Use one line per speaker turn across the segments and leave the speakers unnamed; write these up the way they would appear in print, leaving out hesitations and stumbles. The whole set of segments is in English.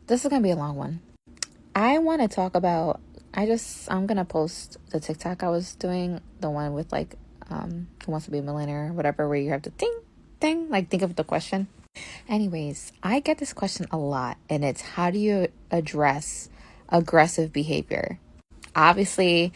this is going to be a long one. I want to talk about, I'm going to post the TikTok I was doing, the one with like, who wants to be a millionaire, whatever, where you have to ding, like think of the question. Anyways, I get this question a lot, and it's how do you address aggressive behavior? Obviously,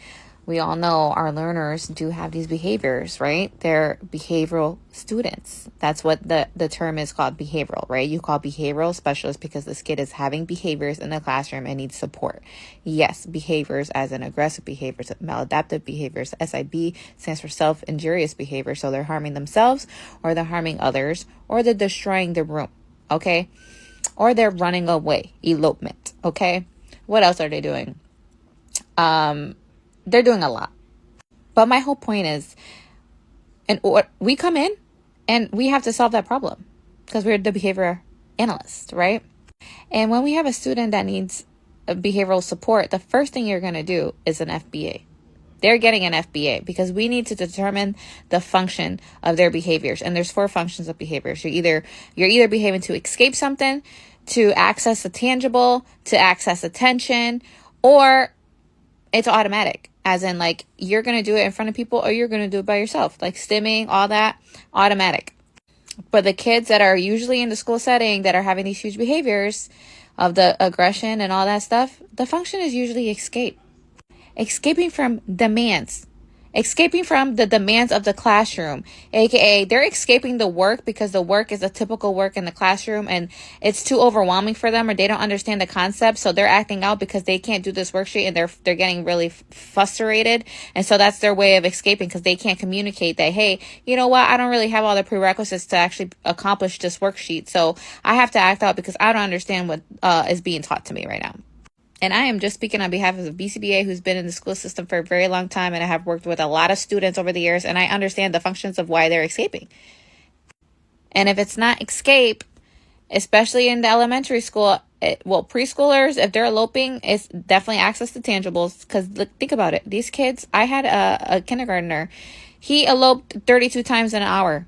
we all know our learners do have these behaviors, right? They're behavioral students. That's what the term is called, behavioral, right? You call behavioral specialist because this kid is having behaviors in the classroom and needs support. Yes, behaviors as in aggressive behaviors, maladaptive behaviors. SIB stands for self-injurious behavior. So they're harming themselves, or they're harming others, or they're destroying the room, okay? Or they're running away, elopement, okay? What else are they doing? They're doing a lot. But my whole point is, we come in and we have to solve that problem because we're the behavior analyst, right? And when we have a student that needs behavioral support, the first thing you're going to do is an FBA. They're getting an FBA because we need to determine the function of their behaviors. And there's 4 functions of behaviors. You're either behaving to escape something, to access a tangible, to access attention, or it's automatic. As in, like, you're going to do it in front of people or you're going to do it by yourself. Like stimming, all that, automatic. But the kids that are usually in the school setting that are having these huge behaviors of the aggression and all that stuff, the function is usually escape. Escaping from demands. Escaping from the demands of the classroom, aka they're escaping the work because the work is a typical work in the classroom and it's too overwhelming for them, or they don't understand the concept, so they're acting out because they can't do this worksheet and they're getting really frustrated, and so that's their way of escaping because they can't communicate that, hey, you know what, I don't really have all the prerequisites to actually accomplish this worksheet, so I have to act out because I don't understand what is being taught to me right now. And I am just speaking on behalf of the BCBA, who's been in the school system for a very long time, and I have worked with a lot of students over the years, and I understand the functions of why they're escaping. And if it's not escape, especially in the elementary school, preschoolers, if they're eloping, it's definitely access to tangibles. Because think about it. These kids, I had a kindergartner. He eloped 32 times in an hour.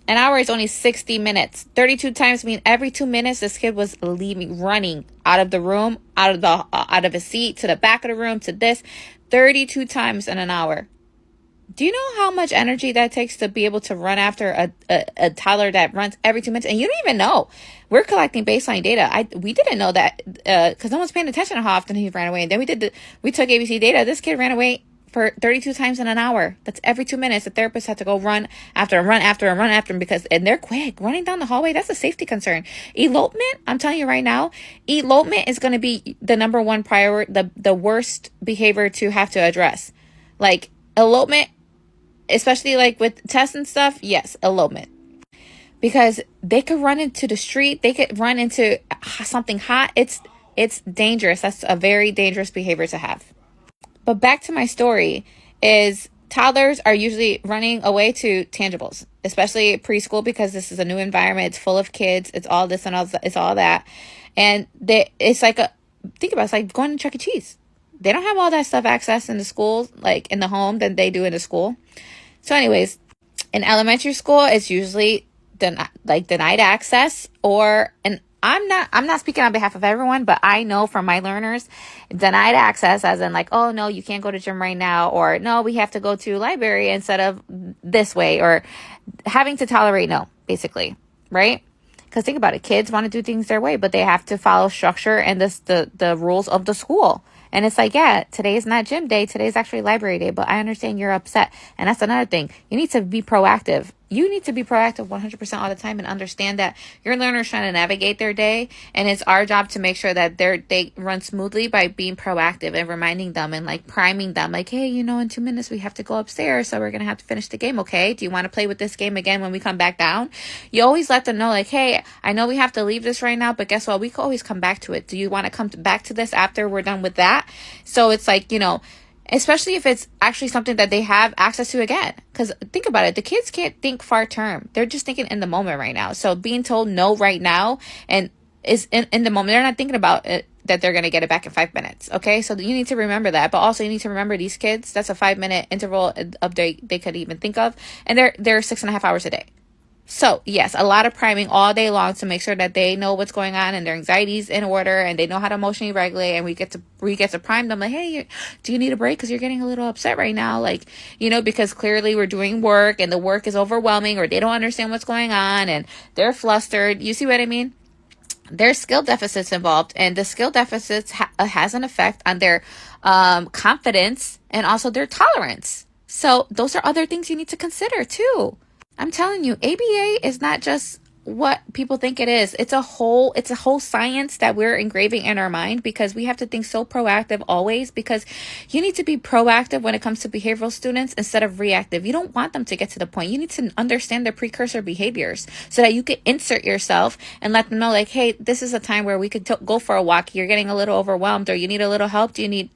An hour is only 60 minutes. 32 times mean every 2 minutes this kid was running out of the room, out of his seat, to the back of the room, to this. 32 times in an hour. Do you know how much energy that takes to be able to run after a toddler that runs every 2 minutes? And you don't even know. We're collecting baseline data. We didn't know that because no one's paying attention to how often he ran away. And then we took ABC data. This kid ran away for 32 times in an hour. That's every 2 minutes. The therapist had to go run after him and they're quick. Running down the hallway, that's a safety concern. Elopement, I'm telling you right now, elopement is going to be the number one priority, the worst behavior to have to address. Like elopement, especially like with tests and stuff, yes, elopement. Because they could run into the street, they could run into something hot. It's dangerous. That's a very dangerous behavior to have. But back to my story is toddlers are usually running away to tangibles, especially preschool, because this is a new environment. It's full of kids. It's all this and all, it's all that. And it's like think about it, it's like going to Chuck E. Cheese. They don't have all that stuff access in the schools, like in the home, than they do in the school. So anyways, in elementary school, it's usually denied access, and I'm not speaking on behalf of everyone, but I know from my learners, denied access as in like, oh no, you can't go to gym right now, or no, we have to go to library instead of this way, or having to tolerate no, basically, right? Because think about it, kids want to do things their way, but they have to follow structure and the rules of the school. And it's like, yeah, today is not gym day. Today's actually library day, but I understand you're upset. And that's another thing. You need to be proactive. You need to be proactive 100% all the time and understand that your learner's trying to navigate their day. And it's our job to make sure that their day runs smoothly by being proactive and reminding them and like priming them. Like, hey, in 2 minutes we have to go upstairs. So we're going to have to finish the game. Okay. Do you want to play with this game again when we come back down? You always let them know like, hey, I know we have to leave this right now, but guess what? We can always come back to it. Do you want to come back to this after we're done with that? So it's like, especially if it's actually something that they have access to again. Because think about it, the kids can't think far term. They're just thinking in the moment right now. So being told no right now and is in the moment, they're not thinking about it, that they're going to get it back in 5 minutes. Okay, so you need to remember that. But also you need to remember these kids, that's a 5 minute interval of they could even think of. And they're 6.5 hours a day. So yes, a lot of priming all day long to make sure that they know what's going on and their anxiety's in order and they know how to emotionally regulate. And we get to prime them like, hey, do you need a break? Because you're getting a little upset right now. Like, because clearly we're doing work and the work is overwhelming, or they don't understand what's going on and they're flustered. You see what I mean? There's skill deficits involved, and the skill deficits has an effect on their confidence and also their tolerance. So those are other things you need to consider too. I'm telling you, ABA is not just what people think it is. It's a whole science that we're engraving in our mind, because we have to think so proactive always, because you need to be proactive when it comes to behavioral students instead of reactive. You don't want them to get to the point. You need to understand their precursor behaviors so that you can insert yourself and let them know, like, hey, this is a time where we could go for a walk. You're getting a little overwhelmed, or you need a little help. Do you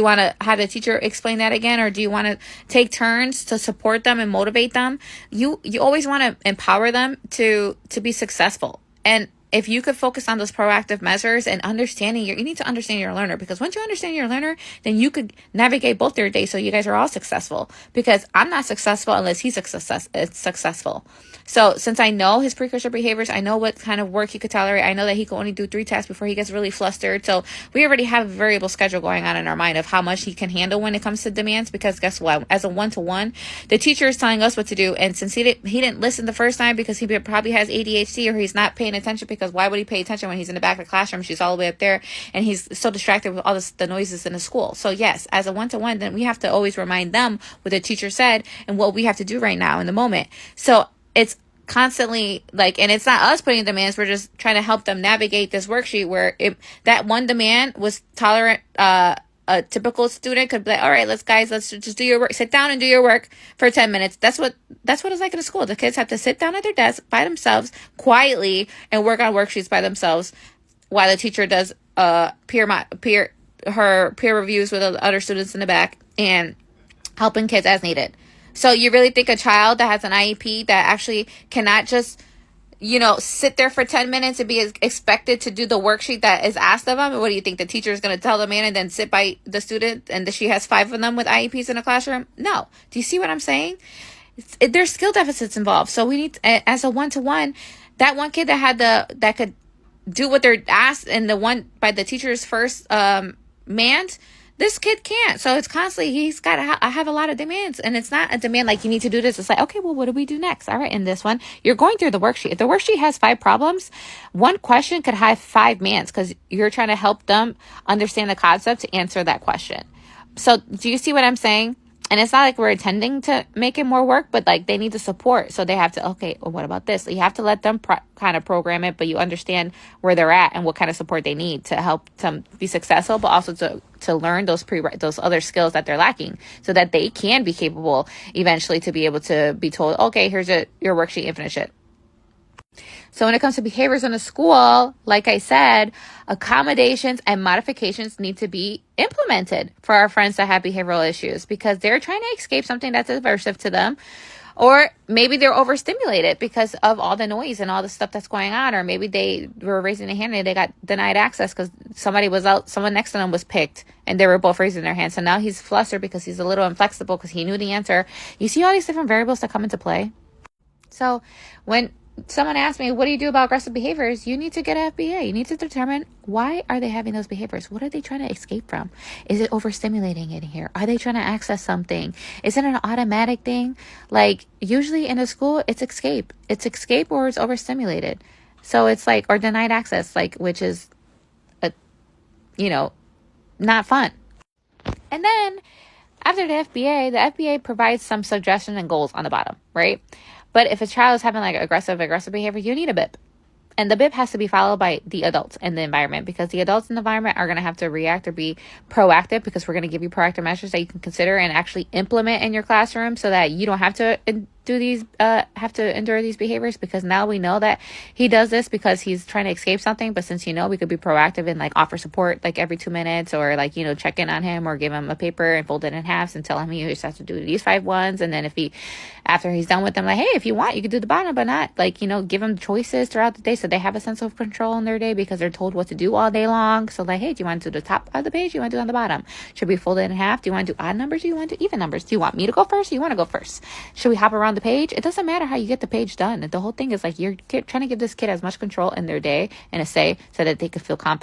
want to have the teacher explain that again? Or do you want to take turns to support them and motivate them? You always want to empower them to be successful. And if you could focus on those proactive measures and understanding you need to understand your learner, because once you understand your learner, then you could navigate both their days so you guys are all successful, because I'm not successful unless he's successful. So since I know his precursor behaviors, I know what kind of work he could tolerate. I know that he can only do 3 tasks before he gets really flustered. So we already have a variable schedule going on in our mind of how much he can handle when it comes to demands, because guess what? As a one-to-one, the teacher is telling us what to do. And since he didn't listen the first time because he probably has ADHD, or he's not paying attention, because why would he pay attention when he's in the back of the classroom? She's all the way up there and he's so distracted with all the noises in the school. So yes, as a one-to-one, then we have to always remind them what the teacher said and what we have to do right now in the moment. So it's constantly and it's not us putting demands. We're just trying to help them navigate this worksheet where that one demand was tolerant. A typical student could be like, all right, let's just do your work. Sit down and do your work for 10 minutes. That's what it's like in a school. The kids have to sit down at their desk by themselves quietly and work on worksheets by themselves while the teacher does peer reviews with other students in the back and helping kids as needed. So you really think a child that has an IEP that actually cannot just sit there for 10 minutes and be expected to do the worksheet that is asked of them? What do you think? The teacher is going to tell the man and then sit by the student and she has 5 of them with IEPs in a classroom? No. Do you see what I'm saying? There's skill deficits involved. So we need, as a one-to-one, that one kid that could do what they're asked and the one by the teacher's first manned, this kid can't. So it's constantly, he's got to have a lot of demands. And it's not a demand like you need to do this. It's like, okay, well, what do we do next? All right, in this one, you're going through the worksheet. If the worksheet has 5 problems, one question could have 5 mans because you're trying to help them understand the concept to answer that question. So do you see what I'm saying? And it's not like we're intending to make it more work, but they need the support. So they have to, okay, well, what about this? You have to let them kind of program it, but you understand where they're at and what kind of support they need to help them be successful, but also to learn those other skills that they're lacking so that they can be capable eventually to be able to be told, okay, here's your worksheet and finish it. So when it comes to behaviors in a school, like I said, accommodations and modifications need to be implemented for our friends that have behavioral issues because they're trying to escape something that's aversive to them. Or maybe they're overstimulated because of all the noise and all the stuff that's going on. Or maybe they were raising their hand and they got denied access because someone next to them was picked and they were both raising their hands. So now he's flustered because he's a little inflexible because he knew the answer. You see all these different variables that come into play? So when someone asked me, what do you do about aggressive behaviors? You need to get an FBA. You need to determine why are they having those behaviors? What are they trying to escape from? Is it overstimulating in here? Are they trying to access something? Is it an automatic thing? Usually in a school, it's escape. It's escape or it's overstimulated. So it's or denied access, which is, not fun. And then after the FBA provides some suggestions and goals on the bottom, right? But if a child is having aggressive behavior, you need a BIP. And the BIP has to be followed by the adults in the environment because the adults in the environment are going to have to react or be proactive because we're going to give you proactive measures that you can consider and actually implement in your classroom so that you don't have to endure these behaviors, because now we know that he does this because he's trying to escape something. But since we could be proactive and offer support every 2 minutes or check in on him or give him a paper and fold it in halves and tell him he just has to do these 5 ones. And then after he's done with them, hey, if you want, you could do the bottom, but not give them choices throughout the day so they have a sense of control in their day because they're told what to do all day long. So hey, do you want to do the top of the page? Do you want to do on the bottom? Should we fold it in half? Do you want to do odd numbers? Do you want to do even numbers? Do you want me to go first? Or you want to go first? Should we hop around the page, it doesn't matter how you get the page done. The whole thing is like you're trying to give this kid as much control in their day and a say so that they can feel confident